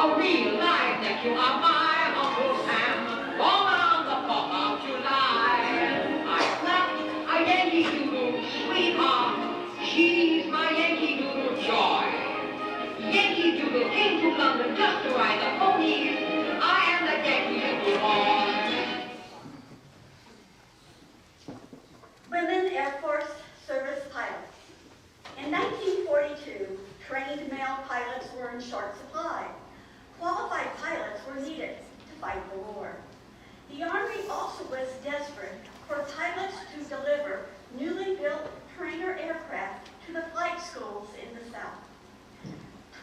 A real life that you are my Uncle Sam, all around the 4th of July. I clapped a Yankee Doodle sweetheart, she's my Yankee Doodle joy. Yankee Doodle came to London just to ride the ponies, I am the Yankee Doodle boy. Women Air Force Service pilots. In 1942, trained male pilots were in short supply. Qualified pilots were needed to fight the war. The Army also was desperate for pilots to deliver newly built trainer aircraft to the flight schools in the South.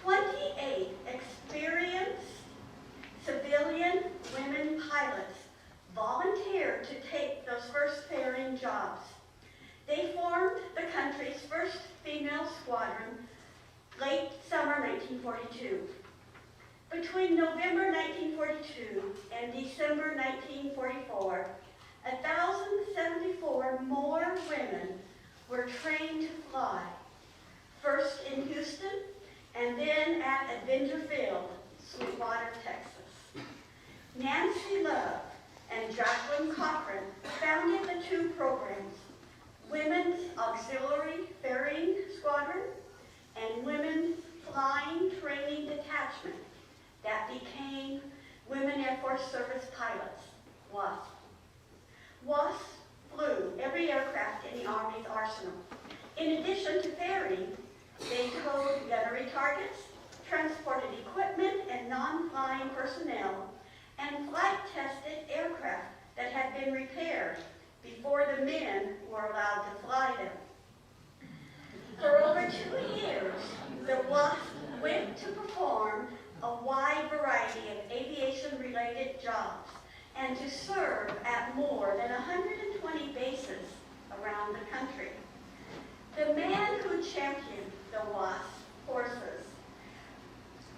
28 experienced civilian women pilots volunteered to take those first fairing jobs. They formed the country's first female squadron late summer 1942. Between November 1942 and December 1944, 1,074 more women were trained to fly, first in Houston and then at Avenger Field, Sweetwater, Texas. Nancy Love and Jacqueline Cochran founded the two programs, Women's Auxiliary Ferrying Squadron and Women's Flying Training Detachment, that became Women Air Force Service Pilots, WASP. WASP flew every aircraft in the Army's arsenal. In addition to ferrying, they towed gunnery targets, transported equipment and non-flying personnel, and flight-tested aircraft that had been repaired before the men were allowed to fly them. For over 2 years, the WASP went to perform a wide variety of aviation-related jobs and to serve at more than 120 bases around the country. The man who championed the WASP forces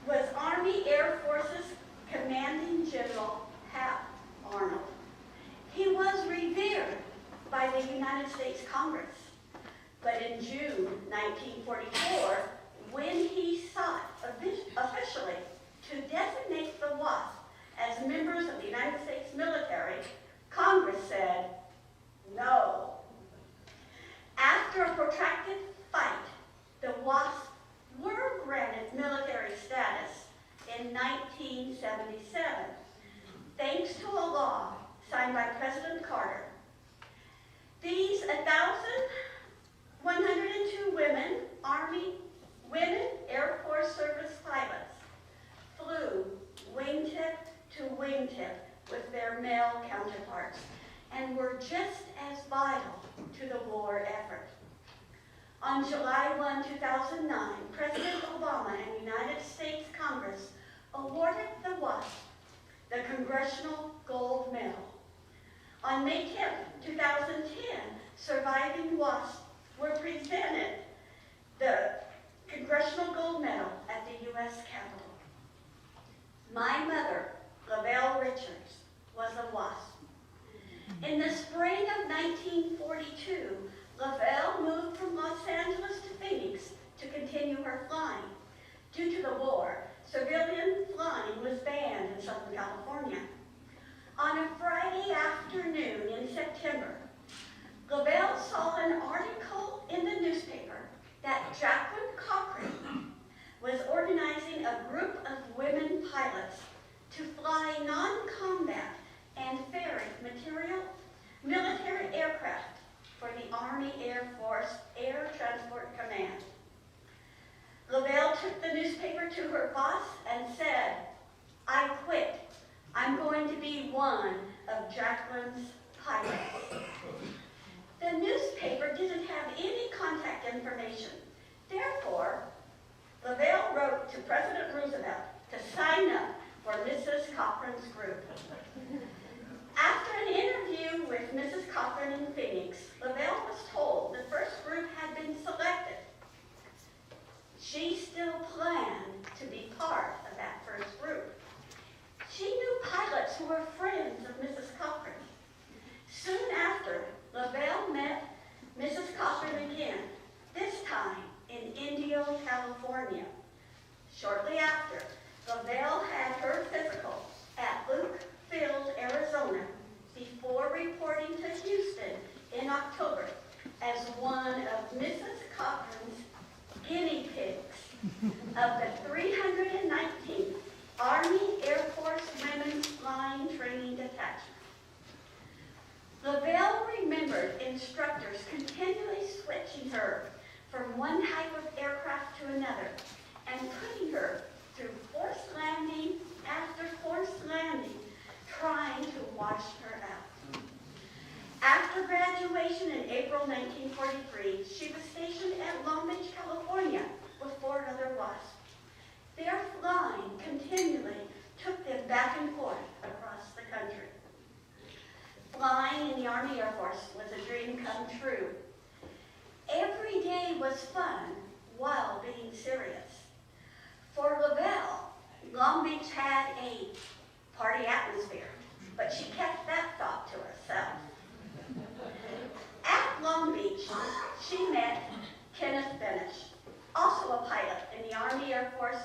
was Army Air Forces Commanding General Hap Arnold. He was revered by the United States Congress, but in June 1944, when he sought officially to designate the WASP as members of the United States military, Congress said no. After a protracted fight, the WASP were granted military status in 1977, thanks to a law signed by President Carter. These 1,102 women Air Force Service pilots flew wingtip to wingtip with their male counterparts and were just as vital to the war effort. On July 1, 2009, President Obama and United States Congress awarded the WASP the Congressional Gold Medal. On May 10, 2010, surviving WASP were presented the Congressional Gold Medal at the U.S. Capitol. My mother, Lavelle Richards, was a WASP. In the spring of 1942, Lavelle moved from Los Angeles to Phoenix to continue her flying. Due to the war, civilian flying was banned in Southern California. On a Friday afternoon in September, Lavelle saw an article in the newspaper that Jacqueline Cochran was organizing a group of women pilots to fly non-combat and ferry military aircraft for the Army Air Force Air Transport Command. Lavelle took the newspaper to her boss and said, "I quit. I'm going to be one of Jacqueline's pilots." The newspaper didn't have any contact information. Therefore, Lavelle wrote to President Roosevelt to sign up for Mrs. Cochran's group. After an interview with Mrs. Cochran in Phoenix, Lavelle was told the first group had been selected. She still planned to be part of that first group. She knew pilots who were friends of Mrs. Cochran. Soon after, Lavelle met Mrs. Cochran again, this time in Indio, California. Shortly after, LaVelle had her physical at Luke Field, Arizona, before reporting to Houston in October as one of Mrs. Cochran's guinea pigs of the 319th Army Air Force Women's Flying Training Detachment. LaVelle remembered instructors continually switching her from one type of aircraft to another and putting her through forced landing after forced landing, trying to wash her out. After graduation in April 1943, she was stationed at Long Beach, California with 4 other WASP. Their flying continually took them back and forth across the country. Flying in the Army Air Force was a dream come true. Every day was fun while being serious. For LaVelle, Long Beach had a party atmosphere, but she kept that thought to herself. At Long Beach, she met Kenneth Benesh, also a pilot in the Army Air Force